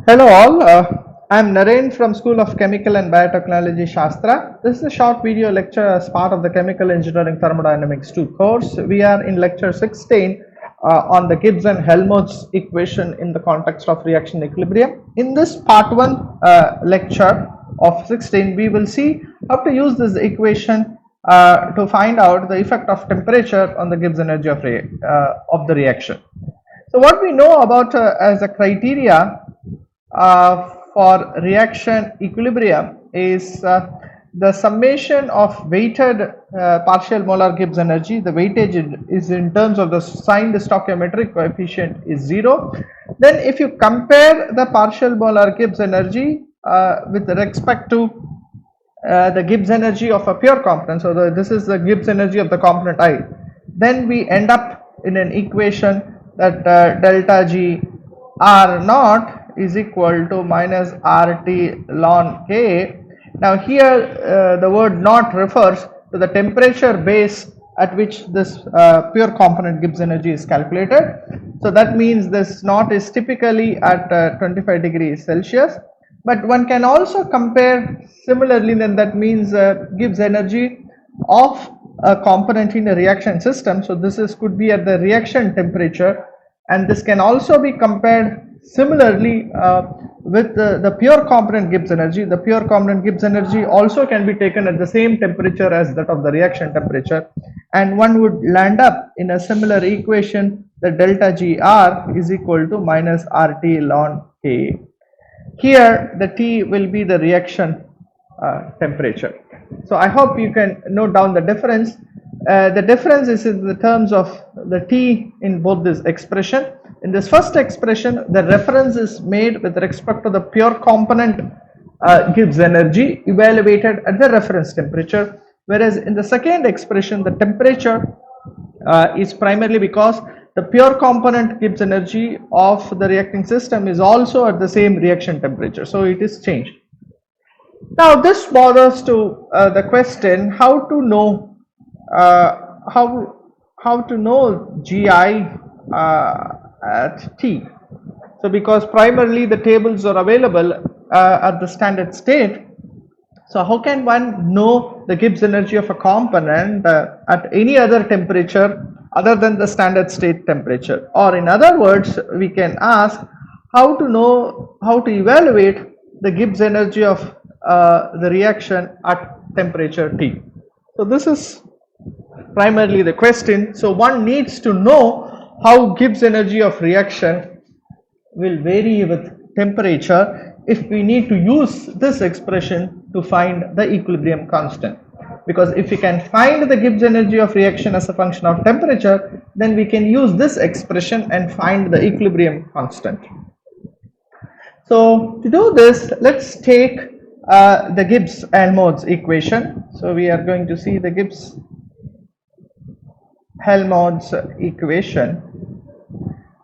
Hello all, I am Naren from School of Chemical and Biotechnology SASTRA. This is a short video lecture as part of the Chemical Engineering Thermodynamics 2 course. We are in lecture 16 on the Gibbs and Helmholtz equation in the context of reaction equilibrium. In this part 1 lecture of 16, we will see how to use this equation to find out the effect of temperature on the Gibbs energy of the reaction. So what we know about as a criteria for reaction equilibrium is the summation of weighted partial molar Gibbs energy. The weightage is in terms of the signed stoichiometric coefficient is 0. Then if you compare the partial molar Gibbs energy with respect to the Gibbs energy of a pure component, so this is the Gibbs energy of the component I, then we end up in an equation that delta G R naught is equal to minus RT ln K. Now here the word naught refers to the temperature base at which this pure component Gibbs energy is calculated. So that means this naught is typically at 25 degrees Celsius, but one can also compare similarly, then that means Gibbs energy of a component in a reaction system. So this could be at the reaction temperature, and this can also be compared similarly with the pure component Gibbs energy. The pure component Gibbs energy also can be taken at the same temperature as that of the reaction temperature, and one would land up in a similar equation that delta GR is equal to minus RT ln K. Here the T will be the reaction temperature. So I hope you can note down the difference. The difference is in the terms of the T in both this expression. In this first expression, the reference is made with respect to the pure component Gibbs energy evaluated at the reference temperature, whereas in the second expression, the temperature is primarily because the pure component Gibbs energy of the reacting system is also at the same reaction temperature, so it is changed. Now this bothers to the question how to know GI at T. So because primarily the tables are available at the standard state, so how can one know the Gibbs energy of a component at any other temperature other than the standard state temperature? Or in other words, we can ask how to evaluate the Gibbs energy of the reaction at temperature T. So this is primarily the question. So one needs to know how Gibbs energy of reaction will vary with temperature if we need to use this expression to find the equilibrium constant. Because if we can find the Gibbs energy of reaction as a function of temperature, then we can use this expression and find the equilibrium constant. So to do this, let's take the Gibbs Helmholtz equation. So we are going to see the Gibbs Helmholtz equation,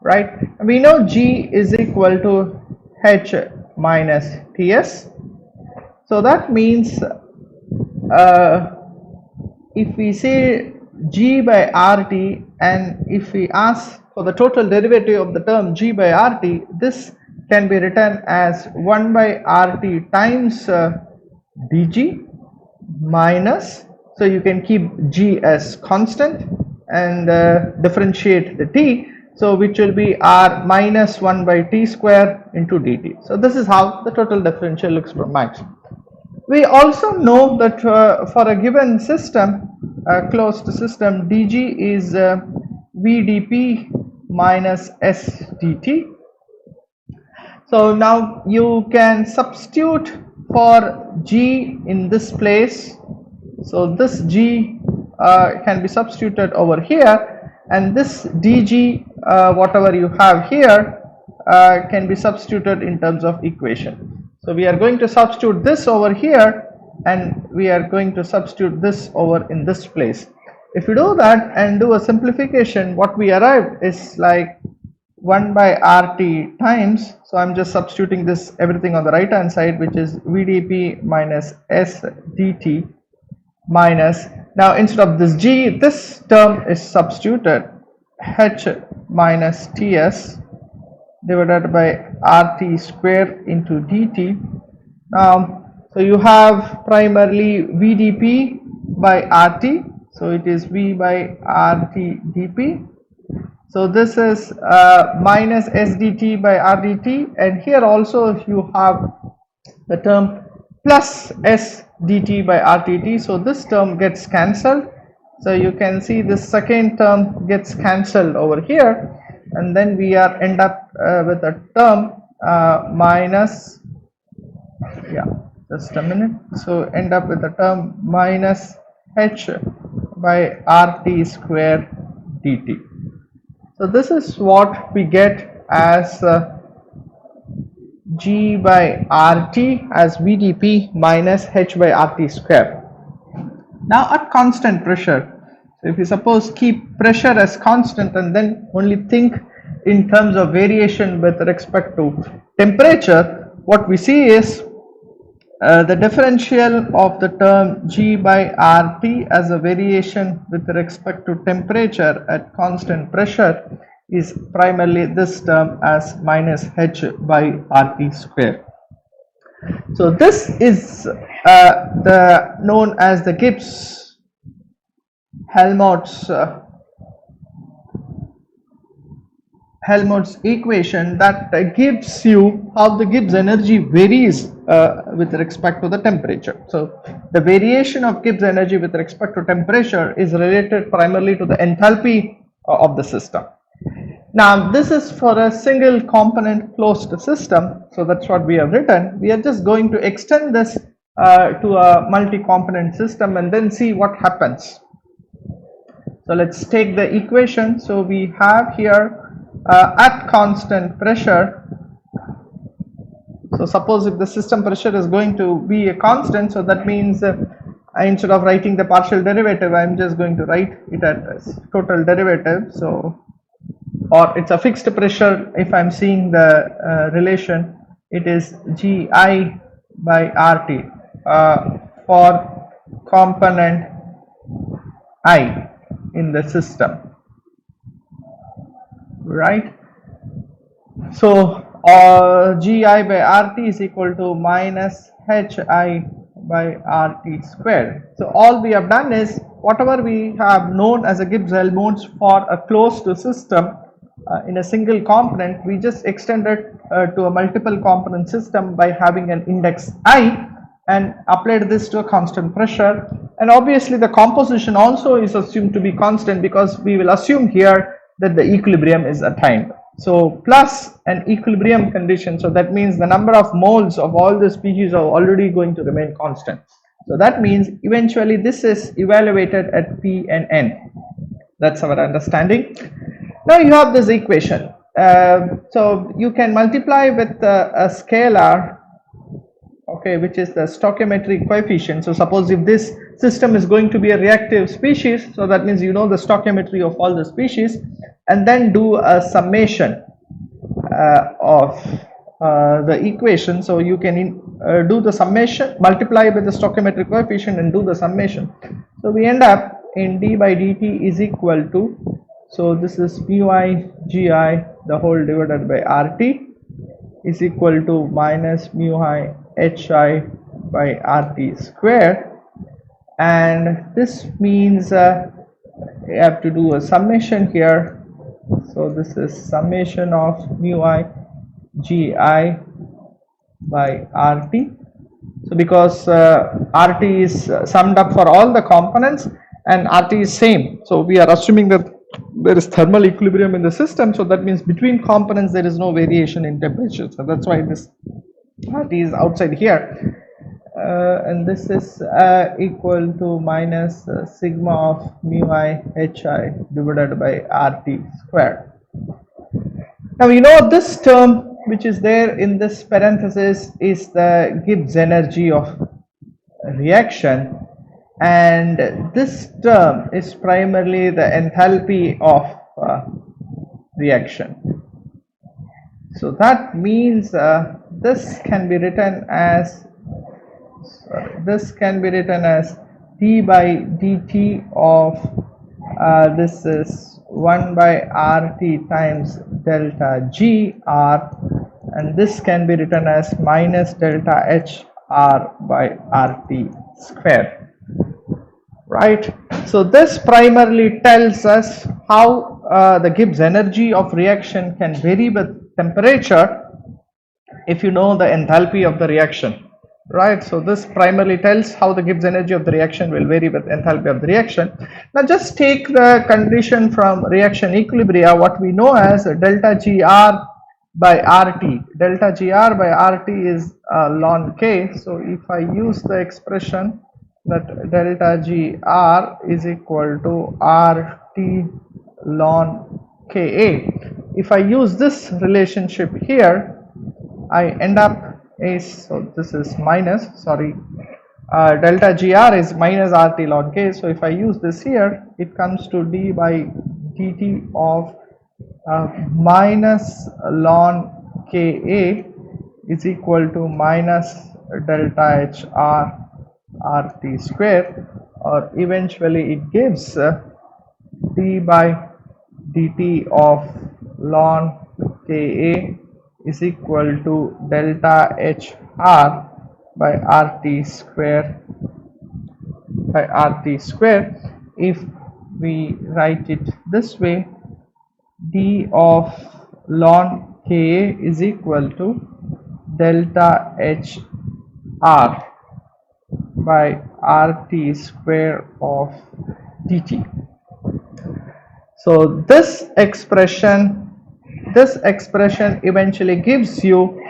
right? We know G is equal to H minus Ts. So that means if we say G by RT, and if we ask for the total derivative of the term G by RT, this can be written as 1 by RT times dG minus, so you can keep G as constant and differentiate the T, so which will be R minus 1 by T square into dt. So this is how the total differential looks from max. We also know that for a given system, closed system, dG is VdP minus SdT. So now you can substitute for G in this place. So this G can be substituted over here, and this dG, whatever you have here, can be substituted in terms of equation. So we are going to substitute this over here, and we are going to substitute this over in this place. If you do that and do a simplification, what we arrive is like 1 by RT times, so I'm just substituting this everything on the right hand side, which is VdP minus SdT minus, now instead of this G, this term is substituted H minus Ts divided by RT square into dt. So you have primarily VdP by RT, so it is V by RT dP. So this is minus SDT by RDT, and here also you have the term plus SDT by RTT, so this term gets cancelled. So you can see this second term gets cancelled over here, and then we are end up with a term minus, yeah, just a minute, so end up with a term minus H by RT square dt. So this is what we get as G by RT as VdP minus H by RT square. Now at constant pressure, so if you suppose keep pressure as constant and then only think in terms of variation with respect to temperature, what we see is the differential of the term G by RT as a variation with respect to temperature at constant pressure is primarily this term as minus H by RT square. So this is known as the Gibbs Helmholtz equation that gives you how the Gibbs energy varies with respect to the temperature. So the variation of Gibbs energy with respect to temperature is related primarily to the enthalpy of the system. Now this is for a single component closed system, so that's what we have written. We are just going to extend this to a multi-component system and then see what happens. So let's take the equation. So we have here at constant pressure, so suppose if the system pressure is going to be a constant, so that means instead of writing the partial derivative, I am just going to write it as total derivative. So, or it's a fixed pressure. If I'm seeing the relation, it is Gi by RT for component I in the system, right? So Gi by RT is equal to minus Hi by RT squared. So all we have done is whatever we have known as a Gibbs Helmholtz for a closed system in a single component, we just extended to a multiple component system by having an index I and applied this to a constant pressure. And obviously the composition also is assumed to be constant because we will assume here that the equilibrium is attained. So plus an equilibrium condition, so that means the number of moles of all the species are already going to remain constant. So that means eventually this is evaluated at P and N. That's our understanding. Now you have this equation. So you can multiply with a scalar, okay, which is the stoichiometric coefficient. So suppose if this system is going to be a reactive species, so that means you know the stoichiometry of all the species, and then do a summation of the equation. So you can do the summation, multiply with the stoichiometric coefficient and do the summation. So we end up in d by dt is equal to, so this is mu I gi the whole divided by RT is equal to minus mu I hi by RT square, and this means you have to do a summation here. So this is summation of mu I gi by RT. So because RT is summed up for all the components and RT is same, so we are assuming that there is thermal equilibrium in the system, so that means between components there is no variation in temperature. So that's why this RT is outside here, and this is equal to minus sigma of mu I hi divided by RT squared. Now you know this term which is there in this parenthesis is the Gibbs energy of reaction, and this term is primarily the enthalpy of reaction. So that means this can be written as d by dt of this is 1 by RT times delta GR, and this can be written as minus delta HR by RT square, right? So this primarily tells us how the Gibbs energy of reaction can vary with temperature if you know the enthalpy of the reaction, right? So this primarily tells how the Gibbs energy of the reaction will vary with enthalpy of the reaction. Now just take the condition from reaction equilibria, what we know as delta GR by RT. Delta GR by RT is ln K. So if I use the expression that delta GR is equal to RT ln Ka, if I use this relationship here, I end up is, so this is minus, sorry, delta GR is minus RT ln K. So if I use this here, it comes to d by dt of minus ln Ka is equal to minus delta HR RT square, or eventually it gives d by dt of ln Ka is equal to delta HR by RT square If we write it this way, d of ln Ka is equal to delta HR by RT square of dt. So this expression eventually gives you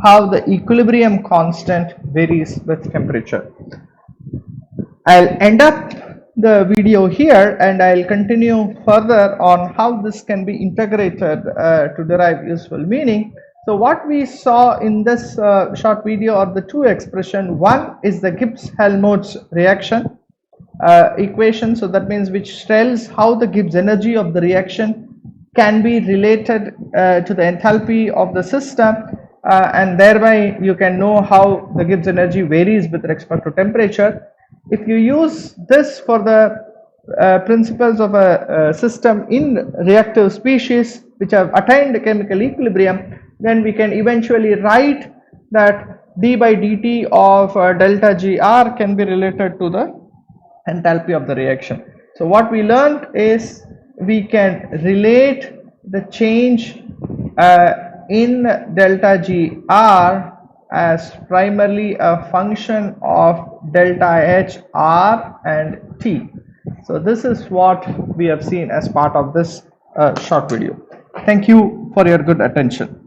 how the equilibrium constant varies with temperature. I'll end up the video here and I'll continue further on how this can be integrated to derive useful meaning. So what we saw in this short video are the two expressions. One is the Gibbs Helmholtz reaction equation, so that means which tells how the Gibbs energy of the reaction can be related to the enthalpy of the system, and thereby you can know how the Gibbs energy varies with respect to temperature. If you use this for the principles of a system in reactive species which have attained chemical equilibrium, then we can eventually write that d by dt of delta GR can be related to the enthalpy of the reaction. So what we learned is we can relate the change in delta GR as primarily a function of delta HR and T. So this is what we have seen as part of this short video. Thank you for your good attention.